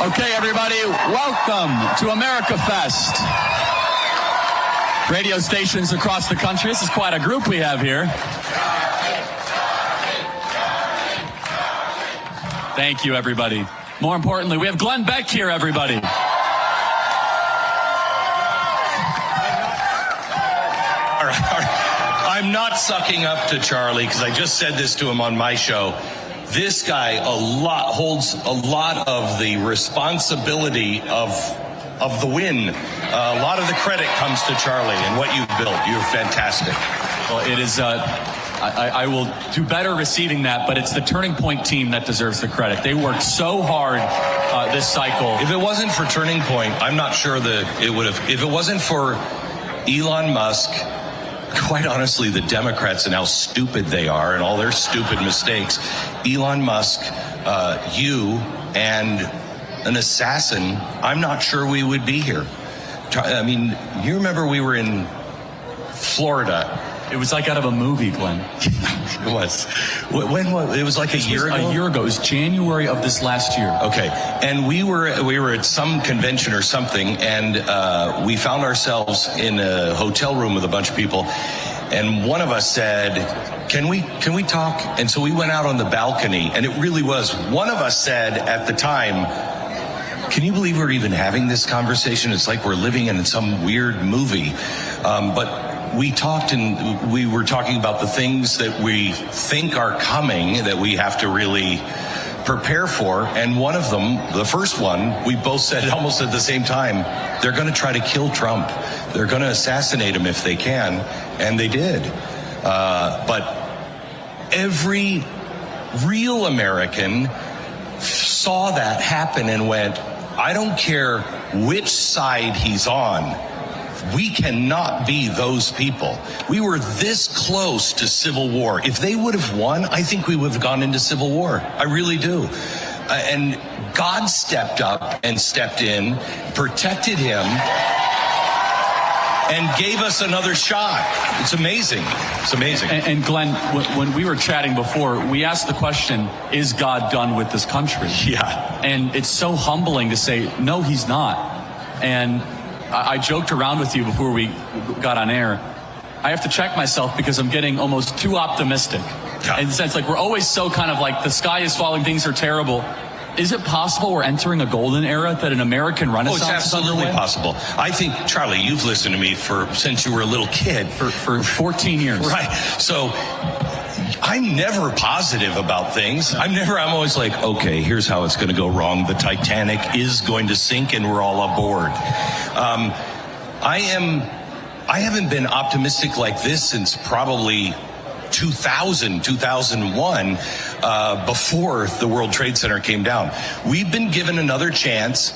Okay, everybody, welcome to America Fest. Radio stations across the country. This is quite a group we have here. Thank you, everybody. More importantly, we have Glenn Beck here, everybody. I'm not sucking up to Charlie because I just said this to him on my show. This guy holds a lot of the responsibility of the win. A lot of the credit comes to Charlie and what you've built. You're fantastic. Well, it is. I will do better receiving that, but it's the Turning Point team that deserves the credit. They worked so hard this cycle. If it wasn't for Turning Point, I'm not sure that it would have. If it wasn't for Elon Musk, quite honestly, the Democrats and how stupid they are and all their stupid mistakes, Elon Musk, you, and an assassin, I'm not sure we would be here. I mean, you remember we were in Florida. It was like out of a movie, Glenn. It was. When was it? Was like a year ago? A year ago. It was January of this last year. Okay. And we were at some convention or something, and we found ourselves in a hotel room with a bunch of people, and one of us said, can we talk? And so we went out on the balcony, and it really was. One of us said at the time, can you believe we're even having this conversation? It's like we're living in some weird movie. But we talked, and we were talking about the things that we think are coming that we have to really prepare for. And one of them, the first one, we both said almost at the same time, they're going to try to kill Trump. They're going to assassinate him if they can. And they did. But every real American saw that happen and went, I don't care which side he's on. We cannot be those people. We were this close to civil war. If they would have won, I think we would have gone into civil war. I really do. And God stepped up and stepped in, protected him, and gave us another shot. It's amazing. It's amazing. And Glenn, when we were chatting before, we asked the question, is God done with this country? Yeah. And it's so humbling to say, no, he's not. And I joked around with you before we got on air. I have to check myself because I'm getting almost too optimistic. Yeah. In the sense, like, we're always so kind of like, the sky is falling, things are terrible. Is it possible we're entering a golden era, that an American renaissance is absolutely underway? possible. I think, Charlie, you've listened to me since you were a little kid. For 14 years. Right. So I'm never positive about things. I'm always like, okay, here's how it's going to go wrong. The Titanic is going to sink and we're all aboard. I haven't been optimistic like this since probably 2001, before the World Trade Center came down. We've been given another chance,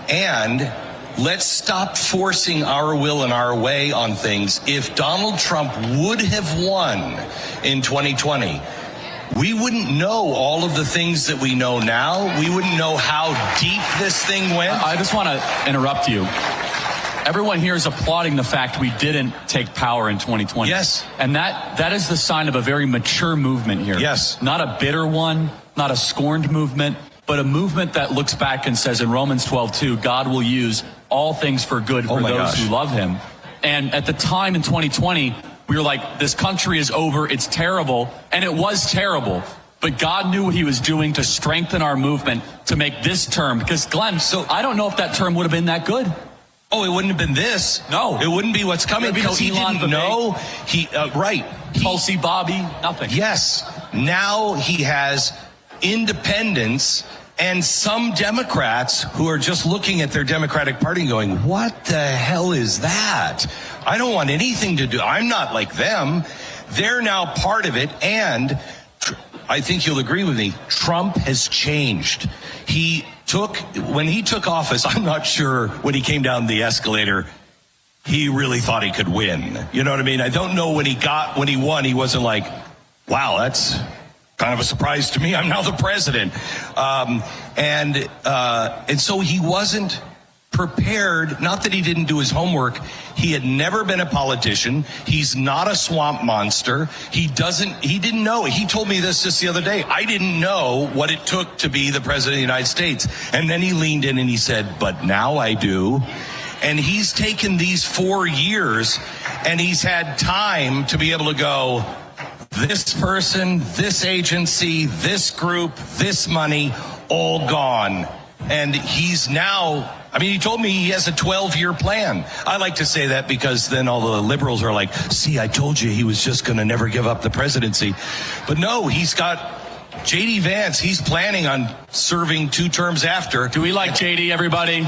and let's stop forcing our will and our way on things. If Donald Trump would have won in 2020, we wouldn't know all of the things that we know now. We wouldn't know how deep this thing went. I just want to interrupt you. Everyone here is applauding the fact we didn't take power in 2020. Yes. And that is the sign of a very mature movement here. Yes. Not a bitter one, not a scorned movement, but a movement that looks back and says in Romans 12:2, God will use all things for good for those who love him. And at the time in 2020, we were like, this country is over, it's terrible. And it was terrible. But God knew what he was doing to strengthen our movement to make this term. Because Glenn, so I don't know if that term would have been that good. Oh, it wouldn't have been this. No. It wouldn't be what's coming because he didn't know. Right. Tulsi, Bobby, nothing. Yes. Now he has independents and some Democrats who are just looking at their Democratic Party and going, what the hell is that? I don't want anything to do. I'm not like them. They're now part of it. And I think you'll agree with me. Trump has changed. When he took office, I'm not sure when he came down the escalator, he really thought he could win. You know what I mean? I don't know when he won, he wasn't like, wow, that's kind of a surprise to me. I'm now the president. And so he wasn't prepared, not that he didn't do his homework. He had never been a politician. He's not a swamp monster. He didn't know. He told me this just the other day. I didn't know what it took to be the president of the United States. And then he leaned in and he said, but now I do. And he's taken these 4 years and he's had time to be able to go, this person, this agency, this group, this money, all gone. And he's now, I mean, he told me he has a 12-year plan. I like to say that because then all the liberals are like, see, I told you he was just going to never give up the presidency. But no, he's got J.D. Vance. He's planning on serving 2 terms after. Do we like J.D., everybody?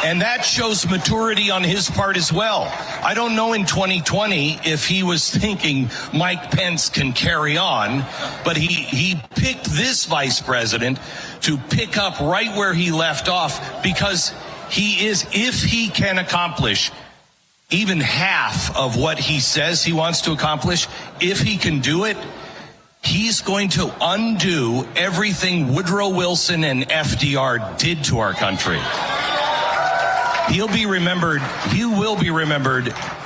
And that shows maturity on his part as well. I don't know in 2020 if he was thinking Mike Pence can carry on, but he picked this vice president to pick up right where he left off, because he is, if he can accomplish even half of what he says he wants to accomplish, if he can do it, he's going to undo everything Woodrow Wilson and FDR did to our country. He will be remembered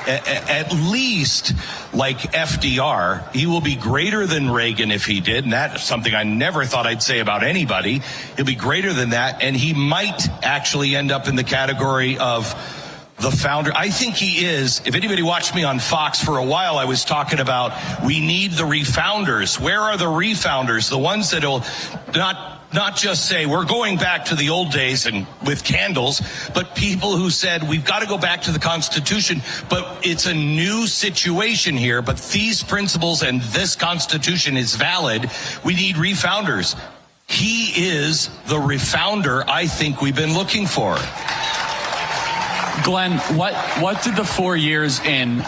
at least like FDR. He will be greater than Reagan if he did, and that's something I never thought I'd say about anybody. He'll be greater than that, and he might actually end up in the category of the founder. I think he is. If anybody watched me on Fox for a while, I was talking about we need the refounders. Where are the refounders? The ones that will not just say we're going back to the old days and with candles, but people who said we've got to go back to the Constitution, but it's a new situation here, but these principles and this Constitution is valid. We need refounders. He is the refounder I think we've been looking for. Glenn, what did the 4 years in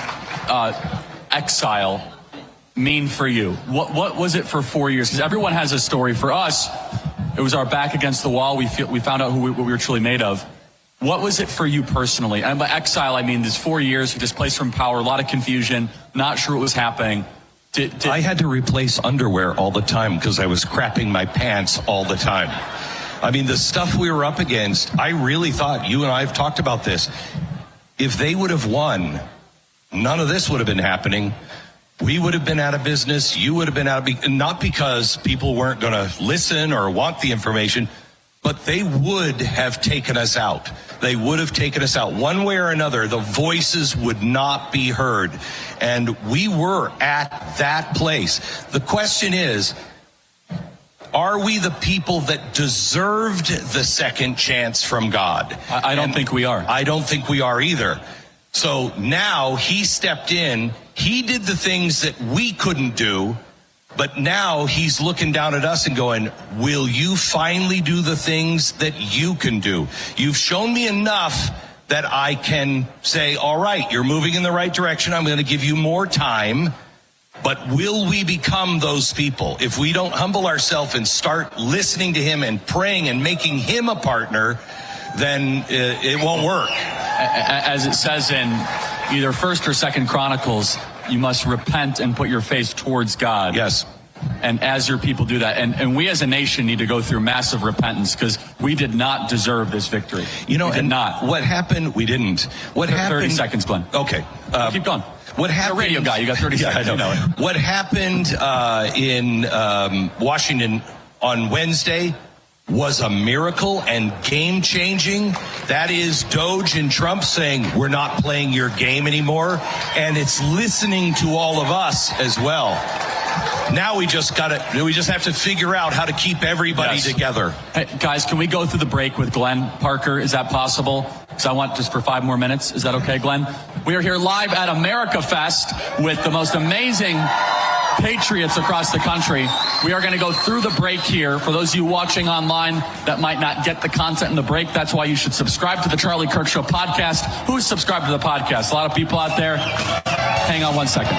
exile mean for you? What was it for 4 years? Because everyone has a story. For us, it was our back against the wall. We found out what we were truly made of. What was it for you personally? And by exile, I mean, there's 4 years, displaced from power, a lot of confusion, not sure what was happening. I had to replace underwear all the time because I was crapping my pants all the time. I mean, the stuff we were up against, I really thought, you and I have talked about this, if they would have won, none of this would have been happening. We would have been out of business. You would have been out of, not because people weren't going to listen or want the information, but they would have taken us out. They would have taken us out one way or another. The voices would not be heard. And we were at that place. The question is, are we the people that deserved the second chance from God? I don't think we are. I don't think we are either. So now he stepped in. He did the things that we couldn't do, but now he's looking down at us and going, will you finally do the things that you can do? You've shown me enough that I can say, all right, you're moving in the right direction. I'm going to give you more time. But will we become those people? If we don't humble ourselves and start listening to him and praying and making him a partner, then it won't work. As it says in either 1st or 2nd Chronicles, you must repent and put your face towards God. Yes. And as your people do that, and we as a nation need to go through massive repentance, because we did not deserve this victory. You know, we did not. What happened? We didn't. What 30 happened? 30 seconds, Glenn. Okay. Keep going. What happened? You're a radio guy. You got 30 seconds. I You know it. What happened in Washington on Wednesday was a miracle and game-changing. That is Doge and Trump saying, we're not playing your game anymore. And it's listening to all of us as well. Now we just have to figure out how to keep everybody together. Hey, guys, can we go through the break with Glenn Parker? Is that possible? Because I want just for 5 more minutes. Is that okay, Glenn? We are here live at America Fest with the most amazing patriots across the country. We are going to go through the break here. For those of you watching online that might not get the content in the break, that's why you should subscribe to the Charlie Kirk Show podcast. Who's subscribed to the podcast? A lot of people out there. Hang on 1 second.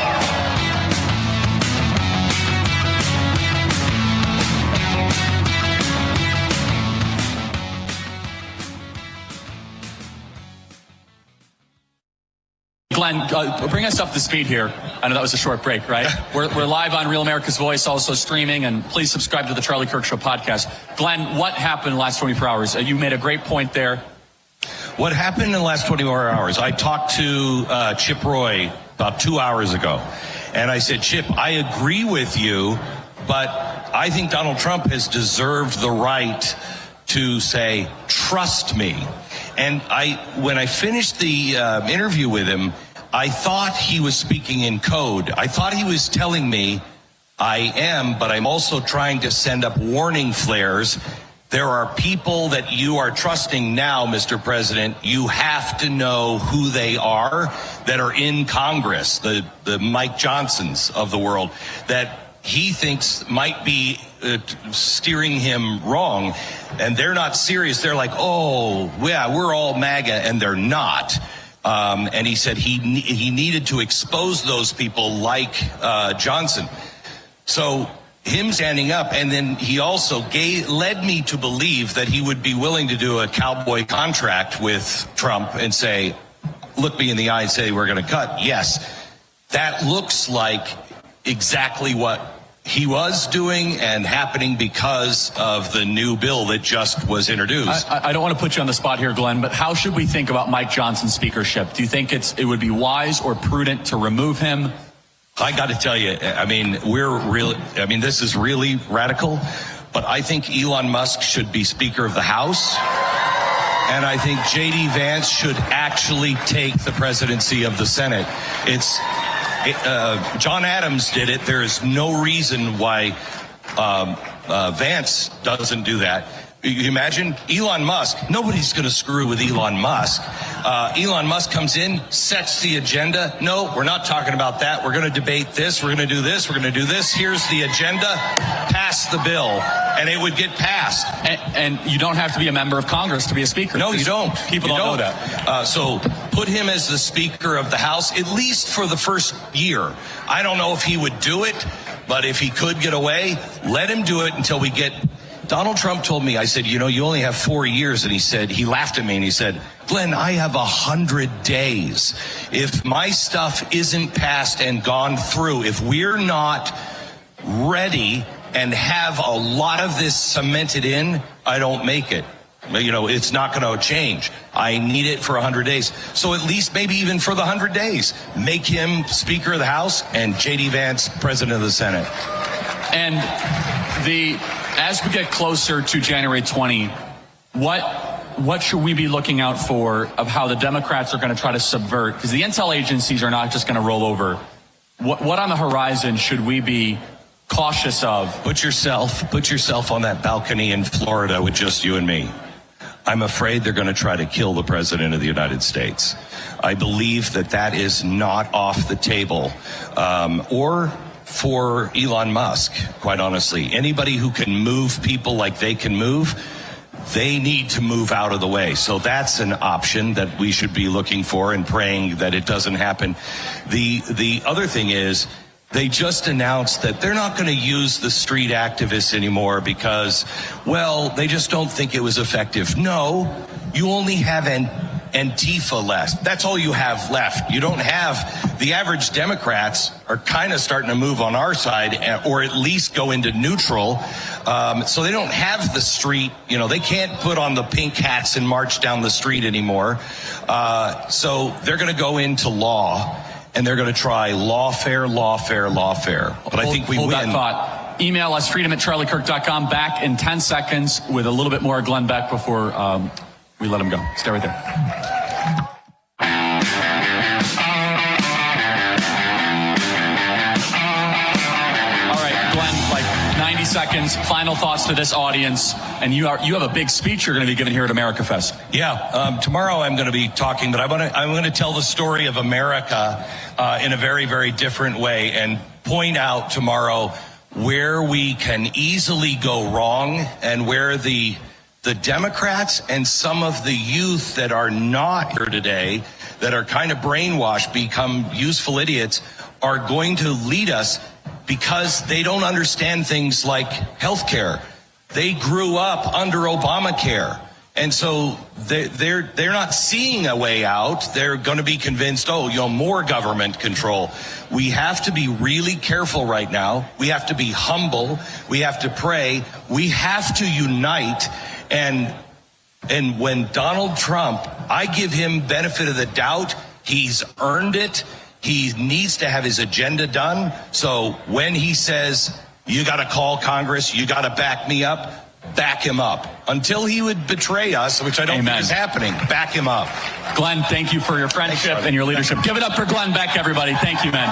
Glenn, bring us up to speed here. I know that was a short break, right? We're live on Real America's Voice, also streaming, and please subscribe to the Charlie Kirk Show podcast. Glenn, what happened in the last 24 hours? You made a great point there. What happened in the last 24 hours? I talked to Chip Roy about 2 hours ago, and I said, Chip, I agree with you, but I think Donald Trump has deserved the right to say, trust me. And when I finished the interview with him, I thought he was speaking in code. I thought he was telling me, I am, but I'm also trying to send up warning flares. There are people that you are trusting now, Mr. President. You have to know who they are that are in Congress, the Mike Johnsons of the world, that he thinks might be steering him wrong, and they're not serious. They're like, oh, yeah, we're all MAGA, and they're not. And he said he needed to expose those people like Johnson. So him standing up, and then he also led me to believe that he would be willing to do a cowboy contract with Trump and say, look me in the eye and say, we're going to cut. Yes, that looks like exactly what he was doing and happening because of the new bill that just was introduced. I don't want to put you on the spot here, Glenn, but how should we think about Mike Johnson's speakership? Do you think it would be wise or prudent to remove him? I got to tell you, I mean, this is really radical, but I think Elon Musk should be Speaker of the House. And I think J.D. Vance should actually take the presidency of the Senate. John Adams did it. There is no reason why Vance doesn't do that. You imagine Elon Musk. Nobody's going to screw with Elon Musk. Elon Musk comes in, sets the agenda. No, we're not talking about that. We're going to debate this. We're going to do this. We're going to do this. Here's the agenda. Pass the bill. And it would get passed. And you don't have to be a member of Congress to be a speaker. No, you don't. People don't know that. So put him as the Speaker of the House, at least for the first year. I don't know if he would do it, but if he could get away, let him do it until we get... Donald Trump told me, I said, you only have 4 years. And he laughed at me and he said, Glenn, I have 100 days. If my stuff isn't passed and gone through, if we're not ready and have a lot of this cemented in, I don't make it. It's not going to change. I need it for 100 days. So at least maybe even for the 100 days, make him Speaker of the House and J.D. Vance President of the Senate. And as we get closer to January 20, what should we be looking out for of how the Democrats are going to try to subvert? Because the intel agencies are not just going to roll over. What on the horizon should we be cautious of? Put yourself on that balcony in Florida with just you and me. I'm afraid they're going to try to kill the President of the United States. I believe that is not off the table. Or for Elon Musk, quite honestly. Anybody who can move people like they can move, they need to move out of the way. So that's an option that we should be looking for and praying that it doesn't happen. The other thing is, they just announced that they're not going to use the street activists anymore because, well, they just don't think it was effective. No, you only have Antifa left. That's all you have left. You don't have the average Democrats are kind of starting to move on our side, or at least go into neutral. So they don't have the street. They can't put on the pink hats and march down the street anymore. So they're going to go into law, and they're going to try lawfare. But I think we win. That thought. Email us, freedom@charliekirk.com. Back in 10 seconds with a little bit more Glenn Beck before we let him go. Stay right there. All right, Glenn, like 90 seconds, final thoughts to this audience. And you have a big speech you're going to be giving here at America Fest. Yeah, tomorrow I'm going to be talking, but I'm going to tell the story of America in a very, very different way and point out tomorrow where we can easily go wrong and where the Democrats and some of the youth that are not here today, that are kind of brainwashed, become useful idiots, are going to lead us because they don't understand things like healthcare. They grew up under Obamacare. And so they're not seeing a way out. They're going to be convinced, more government control. We have to be really careful right now. We have to be humble. We have to pray. We have to unite. And when Donald Trump, I give him benefit of the doubt. He's earned it. He needs to have his agenda done. So when he says, you got to call Congress, you got to back me up, back him up. Until he would betray us, which I don't think is happening, back him up. Glenn, thank you for your friendship and your leadership. Give it up for Glenn Beck, everybody. Thank you, man.